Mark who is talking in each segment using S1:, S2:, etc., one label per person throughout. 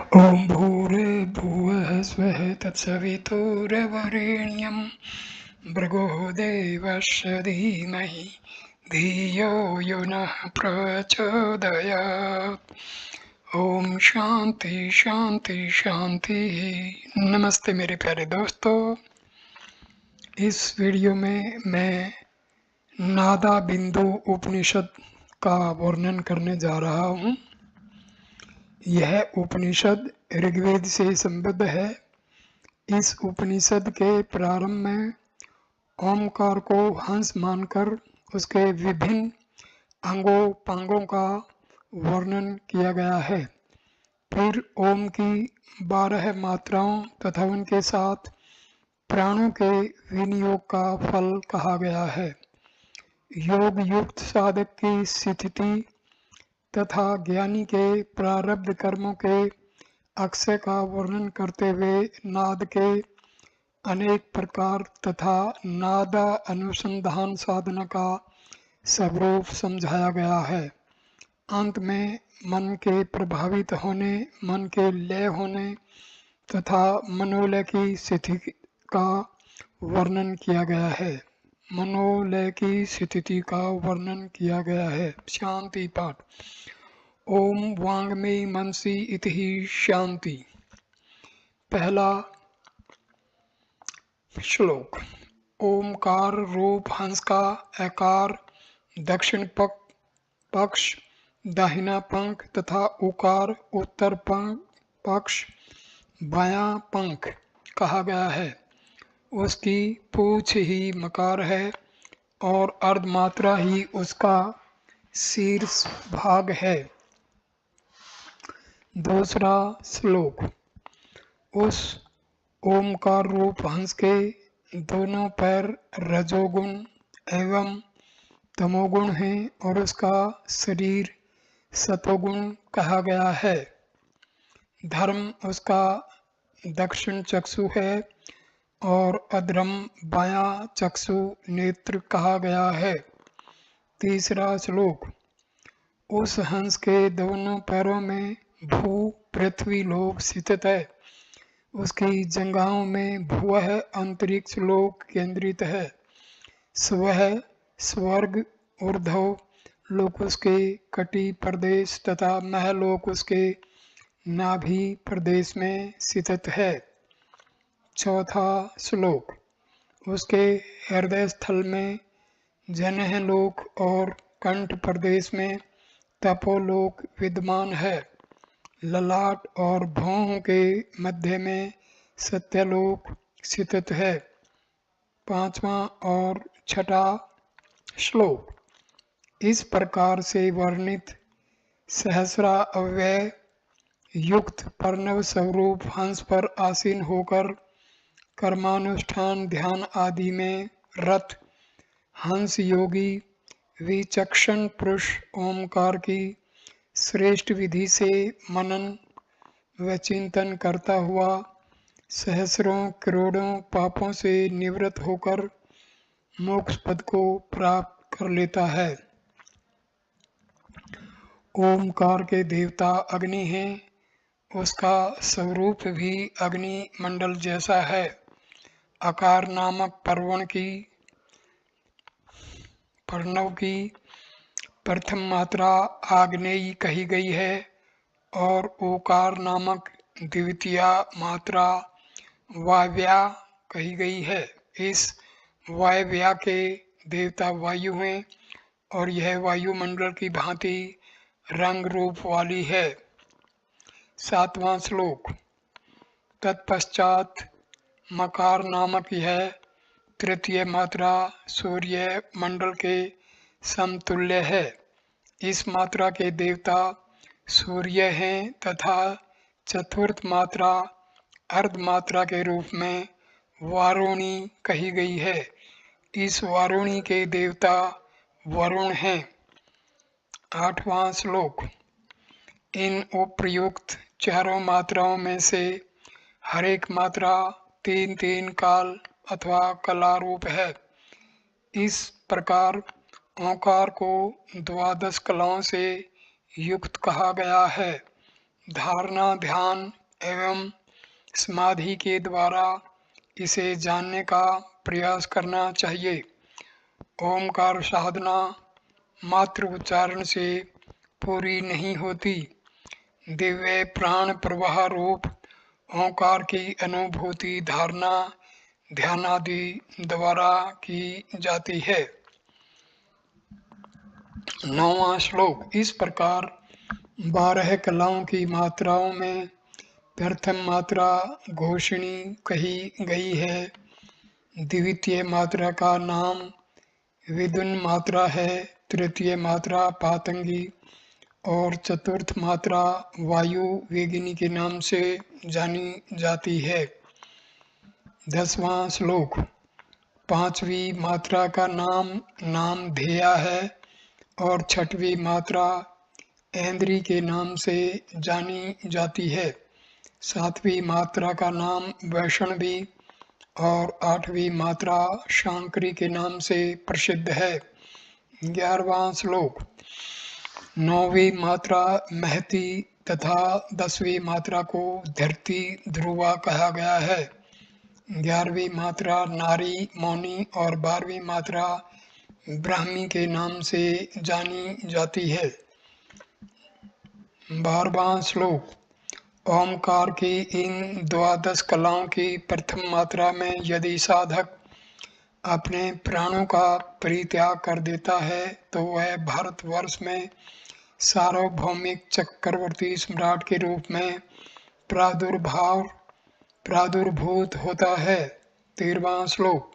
S1: ॐ भूर्भुवः स्वः तत्सवितुर्वरेण्यं भृगो देवस्य धीमहि धियो यो नः प्रचोदयात्। ओम शांति शांति शांति। नमस्ते मेरे प्यारे दोस्तों, इस वीडियो में मैं नादा बिंदु उपनिषद का वर्णन करने जा रहा हूँ। यह उपनिषद ऋग्वेद से संबद्ध है। इस उपनिषद के प्रारंभ में ओमकार को हंस मानकर उसके विभिन्न अंगों पांगों का वर्णन किया गया है। फिर ओम की 12 मात्राओं तथा उनके साथ प्राणों के विनियोग का फल कहा गया है। योग युक्त साधक की स्थिति तथा ज्ञानी के प्रारब्ध कर्मों के अक्षय का वर्णन करते हुए नाद के अनेक प्रकार तथा नाद अनुसंधान साधना का स्वरूप समझाया गया है। अंत में मन के प्रभावित होने, मन के लय होने तथा मनोलय की स्थिति का वर्णन किया गया है। मनोलय की स्थिति का वर्णन किया गया है। शांति पाठ। ओम वांग्मयी मनसी इति शांति। पहला श्लोक। ओमकार रूप हंस का आकार दक्षिण पक्ष दाहिना पंख तथा उकार उत्तर पक्ष बायां पंख कहा गया है। उसकी पूंछ ही मकार है और अर्धमात्रा ही उसका शीर्ष भाग है। दूसरा श्लोक। उस ओमकार रूप हंस के दोनों पैर रजोगुण एवं तमोगुण हैं और उसका शरीर सतोगुण कहा गया है। धर्म उसका दक्षिण चक्षु है और अधर्म बायां चक्षु नेत्र कहा गया है। तीसरा श्लोक। उस हंस के दोनों पैरों में भू पृथ्वी लोक स्थित है। उसकी जंघाओं में भुवः अंतरिक्ष लोक केंद्रित है। स्वः स्वर्ग ऊर्ध्व लोक उसके कटी प्रदेश तथा महलोक उसके नाभि प्रदेश में स्थित है। चौथा श्लोक। उसके हृदय स्थल में जनेह लोक और कंठ प्रदेश में तपोलोक विद्यमान है। ललाट और भौहों के मध्य में सत्यलोक स्थित है। पांचवा और छठा श्लोक। इस प्रकार से वर्णित सहस्रा अव्यय युक्त पर्णव स्वरूप हंस पर आसीन होकर कर्मानुष्ठान ध्यान आदि में रत हंस योगी विचक्षण पुरुष ओमकार की श्रेष्ठ विधि से मनन व चिंतन करता हुआ सहस्रों करोड़ों पापों से निवृत्त होकर मोक्ष पद को प्राप्त कर लेता है। ओमकार के देवता अग्नि हैं। उसका स्वरूप भी अग्नि मंडल जैसा है। आकार नामक प्रणव की प्रथम मात्रा आग्नेयी कही गई है और ओकार नामक द्वितीय मात्रा वायव्या कही गई है। इस वायव्या के देवता वायु हैं और यह वायुमंडल की भांति रंग रूप वाली है। सातवां श्लोक। तत्पश्चात मकार नामक यह तृतीय मात्रा सूर्य मंडल के समतुल्य है। इस मात्रा के देवता सूर्य हैं तथा चतुर्थ मात्रा अर्ध मात्रा के रूप में वारुणी कही गई है। इस वारुणी के देवता वरुण हैं। आठवां श्लोक। इन उपर्युक्त चारों मात्राओं में से हर एक मात्रा 3-3 काल अथवा कला रूप है। इस प्रकार ओंकार को 12 कलाओं से युक्त कहा गया है। धारणा, ध्यान एवं समाधि के द्वारा इसे जानने का प्रयास करना चाहिए। ओमकार साधना मात्र उच्चारण से पूरी नहीं होती। दिव्य प्राण प्रवाह रूप ओंकार की अनुभूति धारणा, ध्यान आदि द्वारा की जाती है। 9वां श्लोक। इस प्रकार 12 कलाओं की मात्राओं में प्रथम मात्रा घोषणी कही गई है। द्वितीय मात्रा का नाम विदुन मात्रा है, तृतीय मात्रा पातंगी और चतुर्थ मात्रा वायु वेगिनी के नाम से जानी जाती है। 10वां श्लोक। 5वीं मात्रा का नाम धेया है और 6वीं मात्रा ऐन्द्री के नाम से जानी जाती है। 7वीं मात्रा का नाम वैष्णवी और 8वीं मात्रा शांकरी के नाम से प्रसिद्ध है। 11वां श्लोक। 9वीं मात्रा महती तथा 10वीं मात्रा को धरती ध्रुवा कहा गया है। 11वीं मात्रा नारी मौनी और 12वीं मात्रा ब्राह्मी के नाम से जानी जाती है। 12वां श्लोक। ओमकार की इन 12 कलाओं की प्रथम मात्रा में यदि साधक अपने प्राणों का परित्याग कर देता है तो वह भारतवर्ष में सार्वभौमिक चक्रवर्ती सम्राट के रूप में प्रादुर्भूत होता है। 13वां श्लोक।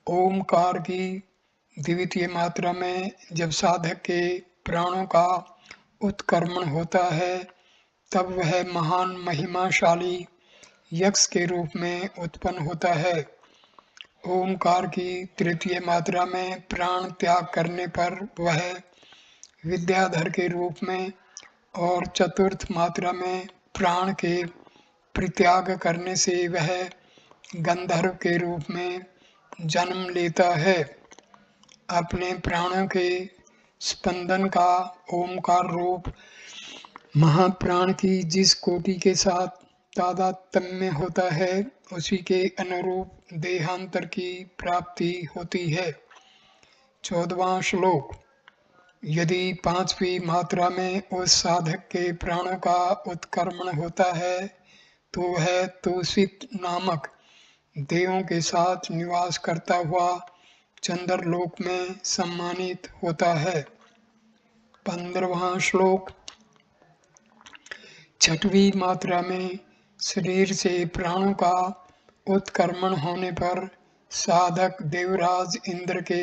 S1: ओमकार की द्वितीय मात्रा में जब साधक के प्राणों का उत्क्रमण होता है तब वह महान महिमाशाली यक्ष के रूप में उत्पन्न होता है। ओमकार की तृतीय मात्रा में प्राण त्याग करने पर वह विद्याधर के रूप में और चतुर्थ मात्रा में प्राण के परित्याग करने से वह गंधर्व के रूप में जन्म लेता है। अपने प्राणों के स्पंदन का ओमकार रूप महाप्राण की जिस कोटि के साथ तादात्म्य होता है उसी के अनुरूप देहांतर की प्राप्ति होती है। 14वां श्लोक। यदि 5वीं मात्रा में उस साधक के प्राणों का उत्क्रमण होता है तो वह तोषित नामक देवों के साथ निवास करता हुआ चंद्रलोक में सम्मानित होता है। 15वां श्लोक। 6वीं मात्रा में शरीर से प्राणों का उत्क्रमण होने पर साधक देवराज इंद्र के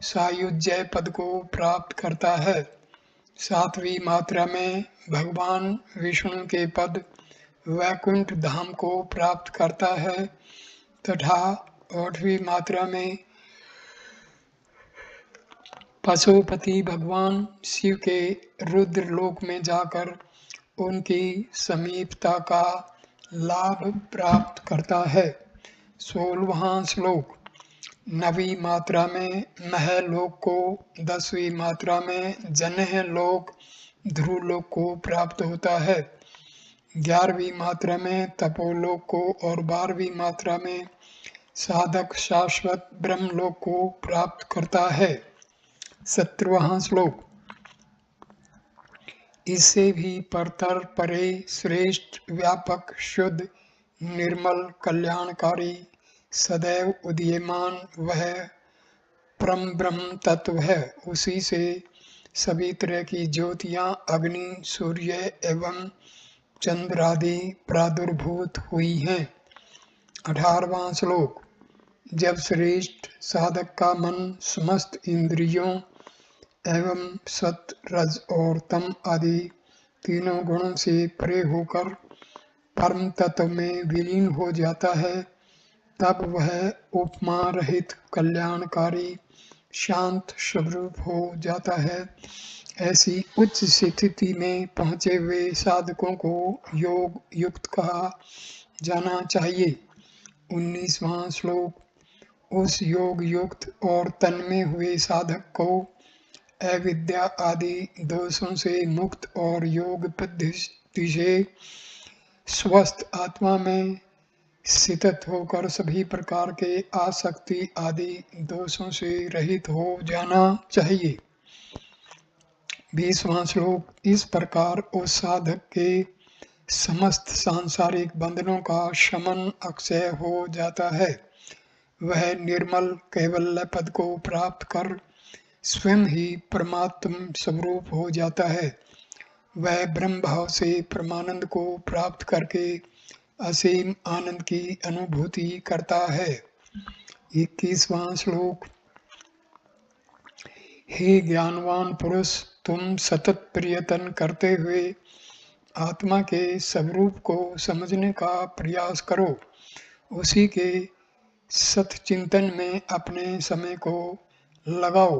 S1: सायुज्य पद को प्राप्त करता है। 7वीं मात्रा में भगवान विष्णु के पद वैकुंठ धाम को प्राप्त करता है तथा 8वीं मात्रा में पशुपति भगवान शिव के रुद्र लोक में जाकर उनकी समीपता का लाभ प्राप्त करता है। 16वां श्लोक। 9वीं मात्रा में महलोक को, 10वीं मात्रा में जन्ह लोक ध्रुवलोक को प्राप्त होता है। 11वीं मात्रा में तपोलोक को और 12वीं मात्रा में साधक शाश्वत ब्रह्मलोक को प्राप्त करता है। 17वां श्लोक। इससे भी परतर परे श्रेष्ठ व्यापक शुद्ध निर्मल कल्याणकारी सदैव उदीयमान वह परम ब्रह्म तत्व है। उसी से सभी तरह की ज्योतियां, अग्नि, सूर्य एवं चंद्र आदि प्रादुर्भूत हुई हैं। 18वां श्लोक। जब श्रेष्ठ साधक का मन समस्त इंद्रियों एवं सत, रज और तम आदि तीनों गुणों से परे होकर परम तत्व में विलीन हो जाता है तब वह उपमा रहित कल्याणकारी शांत स्वरूप हो जाता है। ऐसी उच्च स्थिति में पहुँचे हुए साधकों को योग युक्त कहा जाना चाहिए। 19वां श्लोक। उस योग युक्त और तन्मय हुए साधक को अविद्या आदि दोषों से मुक्त और योग शक्ति से स्वस्थ आत्मा में स्थित होकर सभी प्रकार के आसक्ति आदि दोषों से रहित हो जाना चाहिए। 20वां श्लोक। इस प्रकार उस साधक के समस्त सांसारिक बंधनों का शमन अक्षय हो जाता है। वह निर्मल कैवल्य पद को प्राप्त कर स्वयं ही परमात्म स्वरूप हो जाता है। वह ब्रह्म भाव से परमानंद को प्राप्त करके असीम आनंद की अनुभूति करता है। 21वां श्लोक। हे ज्ञानवान पुरुष, तुम सतत प्रयत्न करते हुए आत्मा के स्वरूप को समझने का प्रयास करो। उसी के सतचिंतन में अपने समय को लगाओ।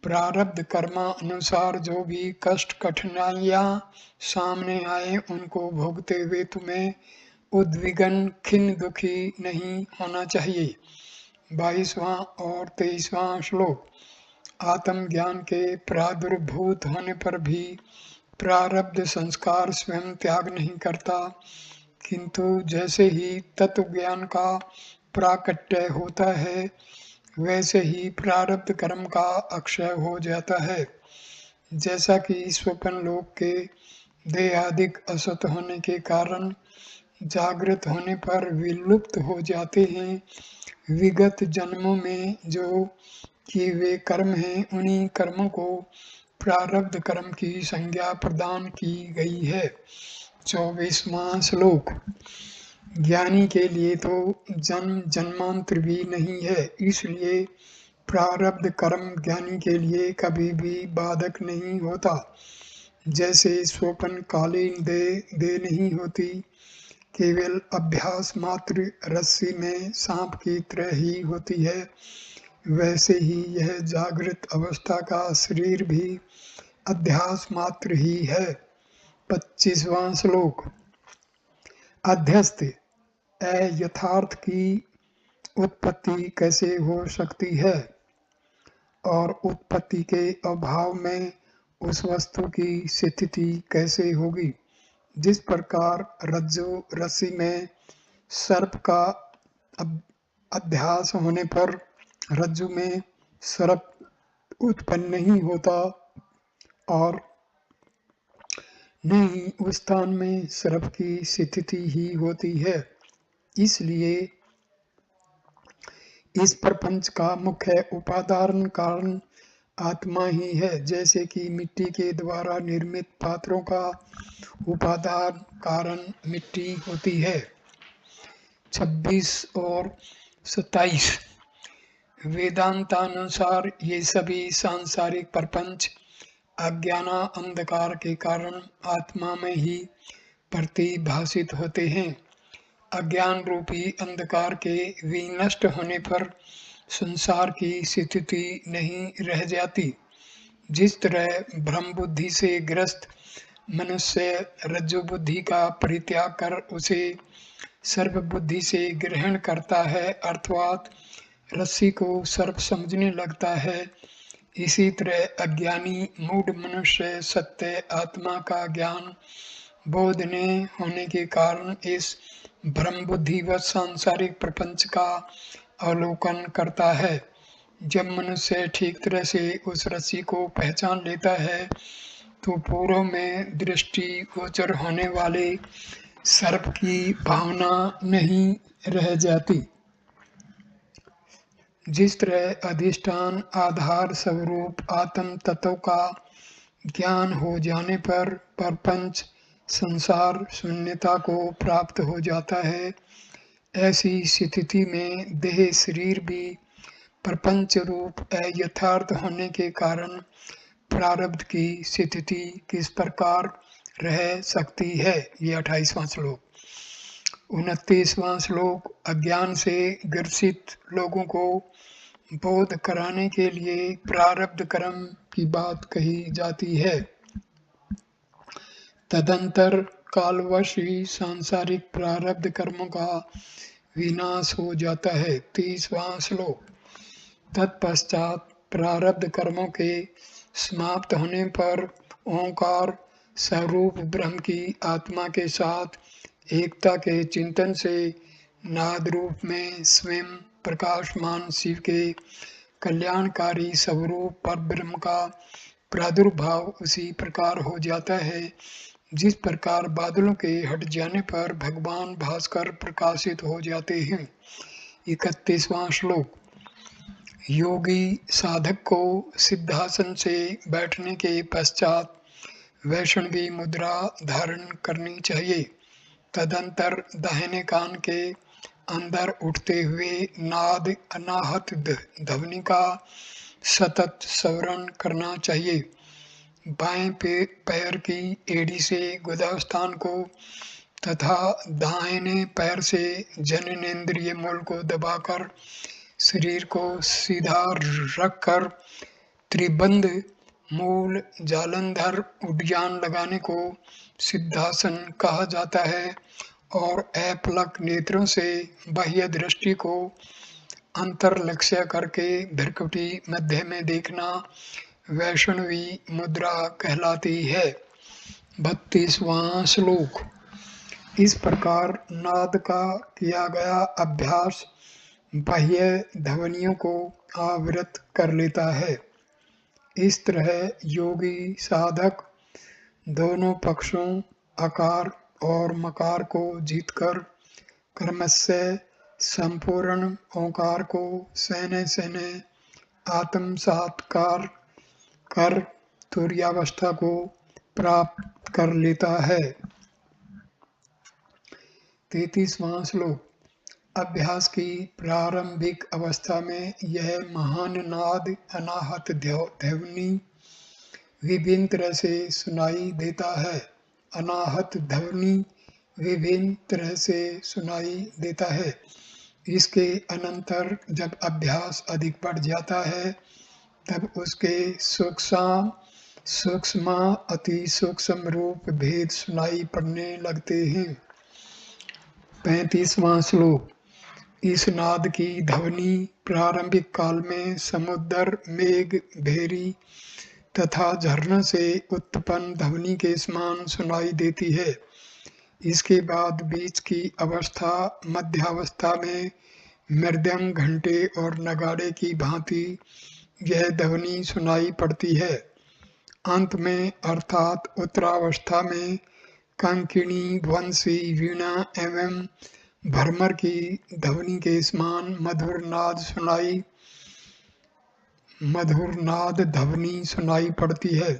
S1: प्रारब्ध कर्मानुसार जो भी कष्ट कठिनाइयाँ सामने आए उनको भोगते हुए तुम्हें उद्विग्न खिन्न दुखी नहीं होना चाहिए। 22वां और 23वां श्लोक। आत्मज्ञान के प्रादुर्भूत होने पर भी प्रारब्ध संस्कार स्वयं त्याग नहीं करता, किंतु जैसे ही तत्व ज्ञान का प्राकट्य होता है वैसे ही प्रारब्ध कर्म का अक्षय हो जाता है। जैसा कि स्वप्न लोक के देहादिक असत होने के कारण जागृत होने पर विलुप्त हो जाते हैं, विगत जन्मों में जो किए हुए कर्म हैं उन्हीं कर्मों को प्रारब्ध कर्म की संज्ञा प्रदान की गई है। 24वां श्लोक। ज्ञानी के लिए तो जन्म जन्मांतर भी नहीं है, इसलिए प्रारब्ध कर्म ज्ञानी के लिए कभी भी बाधक नहीं होता। जैसे स्वप्न कालीन दे नहीं होती, केवल अभ्यास मात्र रस्सी में सांप की तरह ही होती है, वैसे ही यह जागृत अवस्था का शरीर भी अध्यास मात्र ही है। 25वां श्लोक। अध्यस्त यथार्थ की उत्पत्ति कैसे हो सकती है और उत्पत्ति के अभाव में उस वस्तु की स्थिति कैसे होगी। जिस प्रकार रज्जु रस्सी में सर्प का अध्यास होने पर रज्जु में सर्प उत्पन्न नहीं होता और नहीं उस स्थान में सर्प की स्थिति ही होती है, इसलिए इस प्रपंच का मुख्य उपादान कारण आत्मा ही है। जैसे कि मिट्टी के द्वारा निर्मित पात्रों का उपादान कारण मिट्टी होती है। 26 और 27। वेदांतानुसार ये सभी सांसारिक प्रपंच अज्ञाना अंधकार के कारण आत्मा में ही प्रतिभासित होते हैं। अज्ञान रूपी अंधकार के विनष्ट होने पर संसार की स्थिति नहीं रह जाती। जिस तरह भ्रम बुद्धि से ग्रस्त मनुष्य रज्जु बुद्धि का परित्याग कर उसे सर्प बुद्धि से ग्रहण करता है, अर्थात रस्सी को सर्प समझने लगता है, इसी तरह अज्ञानी मूढ़ मनुष्य सत्य आत्मा का ज्ञान बोध ने होने के कारण इस भ्रम बुद्धि व सांसारिक प्रपंच का अवलोकन करता है। जब मनुष्य ठीक तरह से उस रस्सी को पहचान लेता है तो पूर्व में दृष्टि गोचर होने वाले सर्प की भावना नहीं रह जाती। जिस तरह अधिष्ठान आधार स्वरूप आत्म तत्व का ज्ञान हो जाने पर प्रपंच संसार शून्यता को प्राप्त हो जाता है, ऐसी स्थिति में देह शरीर भी प्रपंच रूप अयथार्थ होने के कारण प्रारब्ध की स्थिति किस प्रकार रह सकती है। ये 28वां श्लोक। 29वां श्लोक। अज्ञान से ग्रसित लोगों को बोध कराने के लिए प्रारब्ध कर्म की बात कही जाती है। तदंतर कालवश ही सांसारिक प्रारब्ध कर्मों का विनाश हो जाता है। 30वां श्लोक। तत्पश्चात प्रारब्ध कर्मों के समाप्त होने पर ओंकार स्वरूप ब्रह्म की आत्मा के साथ एकता के चिंतन से नाद रूप में स्वयं प्रकाशमान शिव के कल्याणकारी स्वरूप पर ब्रह्म का प्रादुर्भाव उसी प्रकार हो जाता है जिस प्रकार बादलों के हट जाने पर भगवान भास्कर प्रकाशित हो जाते हैं। 31वां श्लोक। योगी साधक को सिद्धासन से बैठने के पश्चात वैष्णवी मुद्रा धारण करनी चाहिए। तदंतर दाहिने कान के अंदर उठते हुए नाद अनाहत ध्वनि का सतत स्मरण करना चाहिए। बाएं पैर की एड़ी से गुदास्थान को तथा दाहिने पैर से जननेंद्रिय मूल को दबाकर शरीर को सीधा रखकर त्रिबंध मूल जालंधर उड्डयन लगाने को सिद्धासन कहा जाता है और अपलक नेत्रों से बाह्य दृष्टि को अंतर्लक्ष्य करके भ्रकुटी मध्य में देखना वैष्णवी मुद्रा कहलाती है। 32वां श्लोक। इस प्रकार नाद का किया गया अभ्यास बाह्य ध्वनियों को आवृत कर लेता है। इस तरह योगी साधक दोनों पक्षों आकार और मकार को जीतकर क्रमशः संपूर्ण ओंकार को सहने सहने आत्मसात्कार कर तुर्यावस्था को प्राप्त कर लेता है। 33वां श्लोक। अभ्यास की प्रारंभिक अवस्था में यह महान नाद अनाहत ध्वनि विभिन्न तरह से सुनाई देता है। अनाहत ध्वनि विभिन्न तरह से सुनाई देता है। इसके अनंतर जब अभ्यास अधिक बढ़ जाता है तब उसके सूक्ष्म अति सूक्ष्म रूप भेद सुनाई पड़ने लगते हैं। 35वां श्लोक। इस नाद की ध्वनि प्रारंभिक काल में समुद्र मेघ भेरी तथा झरने से उत्पन्न ध्वनि के समान सुनाई देती है। इसके बाद बीच की अवस्था मध्यावस्था में मृदंग घंटे और नगाड़े की भांति यह ध्वनि सुनाई पड़ती है। अंत में अर्थात उत्तरावस्था में कंकिणी वंशी वीणा एवं भ्रमर की ध्वनि के समान मधुर नाद ध्वनि सुनाई पड़ती है।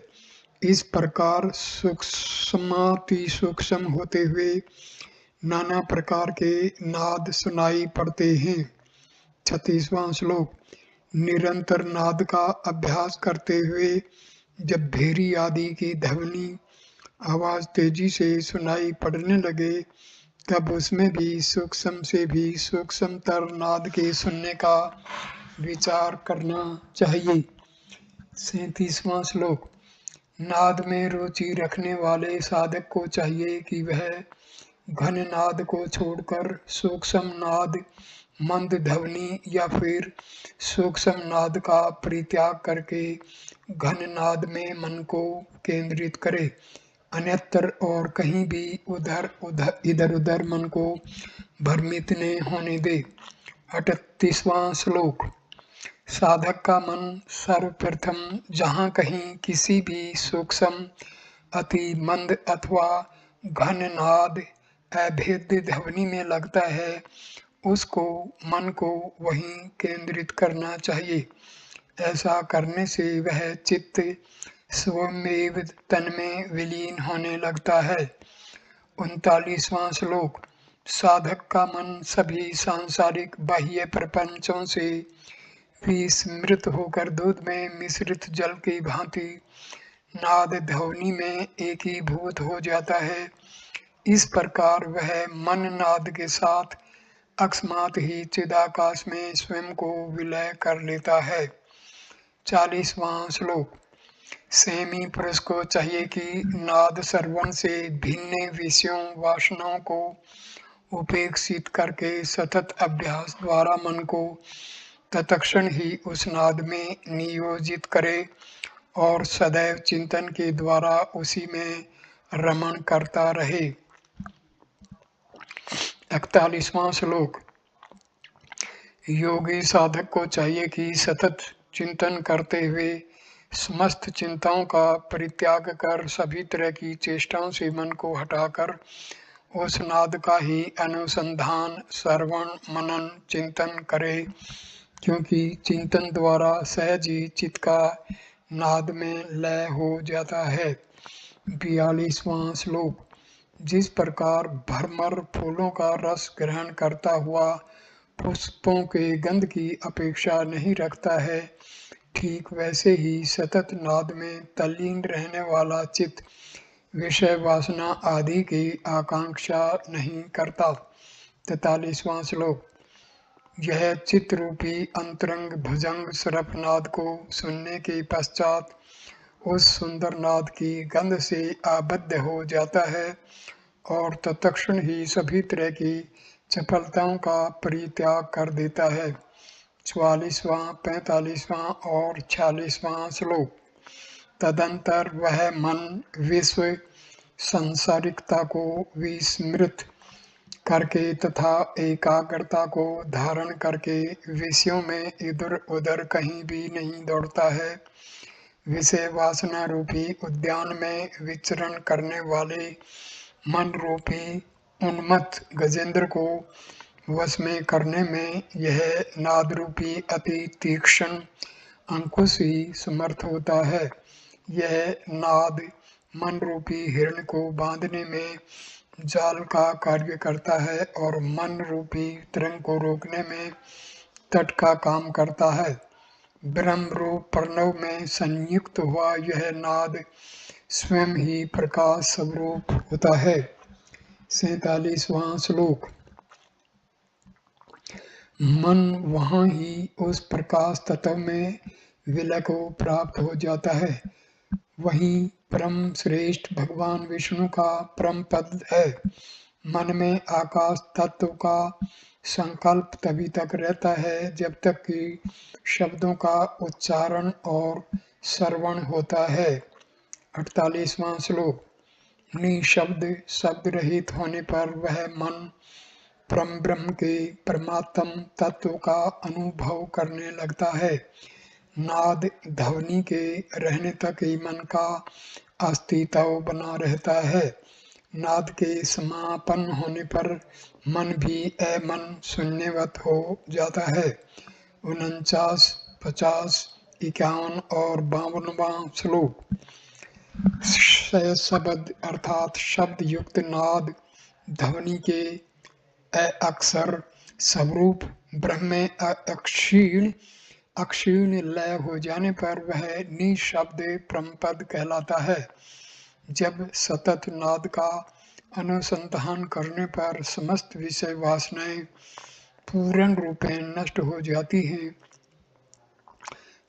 S1: इस प्रकार सूक्ष्माति सूक्ष्म होते हुए नाना प्रकार के नाद सुनाई पड़ते हैं। 36वां श्लोक। निरंतर नाद का अभ्यास करते हुए जब भेरी आदि की ध्वनि आवाज तेजी से सुनाई पड़ने लगे तब उसमें भी सूक्ष्म से भी सूक्ष्मतर नाद के सुनने का विचार करना चाहिए। 37वां श्लोक। नाद में रुचि रखने वाले साधक को चाहिए कि वह घन नाद को छोड़कर सूक्ष्म नाद मंद ध्वनि या फिर सूक्ष्म नाद का परित्याग करके घन नाद में मन को केंद्रित करे, अन्यत्र और कहीं भी इधर उधर मन को भ्रमित न होने दे। 38वां श्लोक। साधक का मन सर्वप्रथम जहाँ कहीं किसी भी सूक्ष्म अति मंद अथवा घन नाद अभेद्य ध्वनि में लगता है उसको मन को वहीं केंद्रित करना चाहिए। ऐसा करने से वह चित्त स्वयमेव तन में विलीन होने लगता है। 39वां श्लोक। साधक का मन सभी सांसारिक बाह्य प्रपंचों से विस्मृत होकर दूध में मिश्रित जल की भांति नाद ध्वनि में एकीभूत हो जाता है। इस प्रकार वह मन नाद के साथ अकस्मात ही चिदाकाश में स्वयं को विलय कर लेता है। 40वां श्लोक। संयमी पुरुष को चाहिए कि नाद श्रवण से भिन्न विषयों वासनाओं को उपेक्षित करके सतत अभ्यास द्वारा मन को तत्क्षण ही उस नाद में नियोजित करे और सदैव चिंतन के द्वारा उसी में रमण करता रहे। 41वां श्लोक। योगी साधक को चाहिए कि सतत चिंतन करते हुए समस्त चिंताओं का परित्याग कर सभी तरह की चेष्टाओं से मन को हटाकर उस नाद का ही अनुसंधान, श्रवण, मनन, चिंतन करे, क्योंकि चिंतन द्वारा सहज ही चित्त का नाद में लय हो जाता है। 42वां श्लोक। जिस प्रकार भ्रमर फूलों का रस ग्रहण करता हुआ पुष्पों के गंध की अपेक्षा नहीं रखता है, ठीक वैसे ही सतत नाद में तल्लीन रहने वाला चित्त विषय वासना आदि की आकांक्षा नहीं करता। 43वां श्लोक। यह चित्त रूपी अंतरंग भुजंग सरपनाद को सुनने के पश्चात उस सुंदर नाद की गंध से आबद्ध हो जाता है और तत्क्षण ही सभी तरह की चपलताओं का परित्याग कर देता है। 44वां, 45वां और 46वां श्लोक। तदंतर वह मन विश्व संसारिकता को विस्मृत करके तथा एकाग्रता को धारण करके विषयों में इधर उधर कहीं भी नहीं दौड़ता है। विषय वासना रूपी उद्यान में विचरण करने वाले मन रूपी उन्मत्त गजेंद्र को वश में करने में यह नाद रूपी अति तीक्ष्ण अंकुश ही समर्थ होता है। यह नाद मन रूपी हिरण को बांधने में जाल का कार्य करता है और मन रूपी तरंग को रोकने में तट का काम करता है। ब्रह्म रूप प्रणव में संयुक्त हुआ यह नाद स्वयं ही प्रकाश स्वरूप होता है। 47वां श्लोक। मन वहाँ ही उस प्रकाश तत्व में विलय को प्राप्त हो जाता है। वहीं परम श्रेष्ठ भगवान विष्णु का परम पद है। मन में आकाश तत्व का संकल्प तभी तक रहता है जब तक कि शब्दों का उच्चारण और श्रवण होता है। 48वां श्लोक। निशब्द शब्द रहित होने पर वह मन परम ब्रह्म के परमात्म तत्व का अनुभव करने लगता है। नाद ध्वनि के रहने तक ही मन का अस्तित्व बना रहता है। नाद के समापन होने पर मन भी अमन शून्यवत हो जाता है। 49, 50, 51 और 52वां श्लोक। शब्द अर्थात शब्द युक्त नाद ध्वनि के अक्षर स्वरूप ब्रह्म में अक्षीण लय हो जाने पर वह निशब्द परमपद कहलाता है। जब सतत नाद का अनुसंधान करने पर समस्त विषय वासनाएं पूर्ण रूपेण नष्ट हो जाती हैं,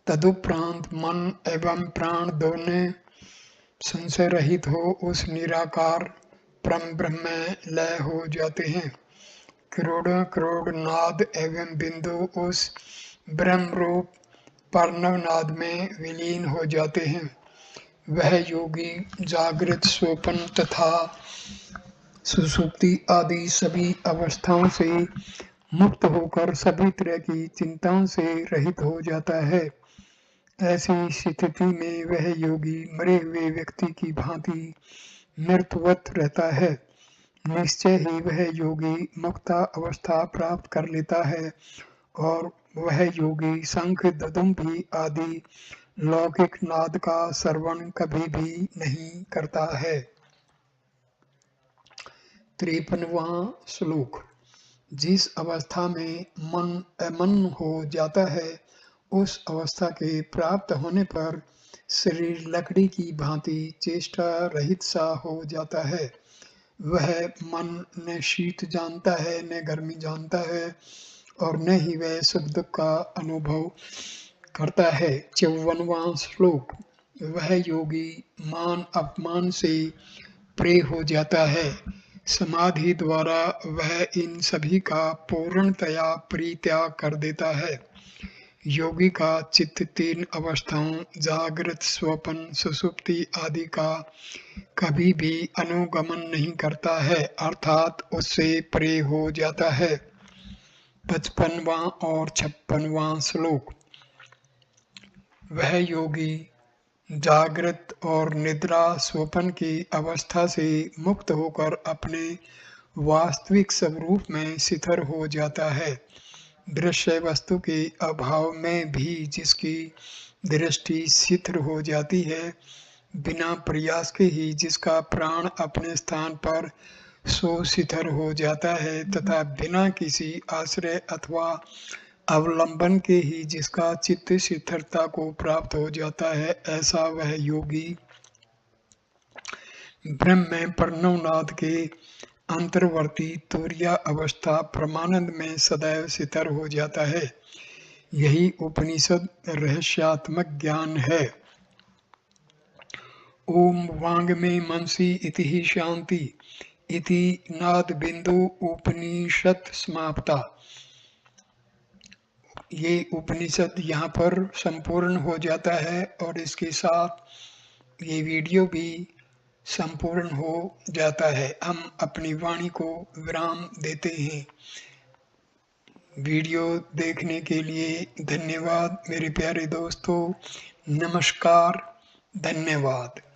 S1: तदुपरांत मन एवं प्राण दोनों संशय रहित हो उस निराकार परम ब्रह्म में लय हो जाते हैं। करोड़ों करोड़ नाद एवं बिंदु उस ब्रह्म रूप प्रणव नाद में विलीन हो जाते हैं। वह योगी जागृत, स्वप्न तथा सुषुप्ति आदि सभी अवस्थाओं से मुक्त होकर सभी तरह की चिंताओं से रहित हो जाता है। ऐसी स्थिति में वह योगी मरे हुए व्यक्ति की भांति मृतवत रहता है। निश्चय ही वह योगी मुक्ता अवस्था प्राप्त कर लेता है और वह योगी शंख, दुदुम्भी आदि लौकिक नाद का श्रवण कभी भी नहीं करता है। 53वां श्लोक। जिस अवस्था में मन अमन हो जाता है, उस अवस्था के प्राप्त होने पर शरीर लकड़ी की भांति चेष्टा रहित सा हो जाता है। वह मन न शीत जानता है, न गर्मी जानता है और न ही वह सुख दुख का अनुभव करता है। 54वां श्लोक। वह योगी मान अपमान से प्रिय हो जाता है। समाधि द्वारा वह इन सभी का पूर्णतया परित्याग कर देता है। योगी का चित्त तीन अवस्थाओं जागृत, स्वप्न, सुषुप्ति आदि का कभी भी अनुगमन नहीं करता है, अर्थात उससे परे हो जाता है। 55वां और 56वां श्लोक। वह योगी जागृत और निद्रा स्वप्न की अवस्था से मुक्त होकर अपने वास्तविक स्वरूप में स्थिर हो जाता है। दृश्य वस्तु के अभाव में भी जिसकी दृष्टि स्थिर हो जाती है, बिना प्रयास के ही जिसका प्राण अपने स्थान पर स्थिर हो जाता है तथा बिना किसी आश्रय अथवा अवलंबन के ही जिसका चित्त स्थिरता को प्राप्त हो जाता है, ऐसा वह योगी ब्रह्म में प्रणवनाद के अंतर्वर्ती तुरीय अवस्था परमानंद में सदैव स्थिर हो जाता है। यही उपनिषद रहस्यात्मक ज्ञान है। ओम वांग में मनसी इति ही शांति इति नाद बिंदु उपनिषद समाप्ता। ये उपनिषद यहाँ पर संपूर्ण हो जाता है और इसके साथ ये वीडियो भी संपूर्ण हो जाता है। हम अपनी वाणी को विराम देते हैं। वीडियो देखने के लिए धन्यवाद मेरे प्यारे दोस्तों। नमस्कार, धन्यवाद।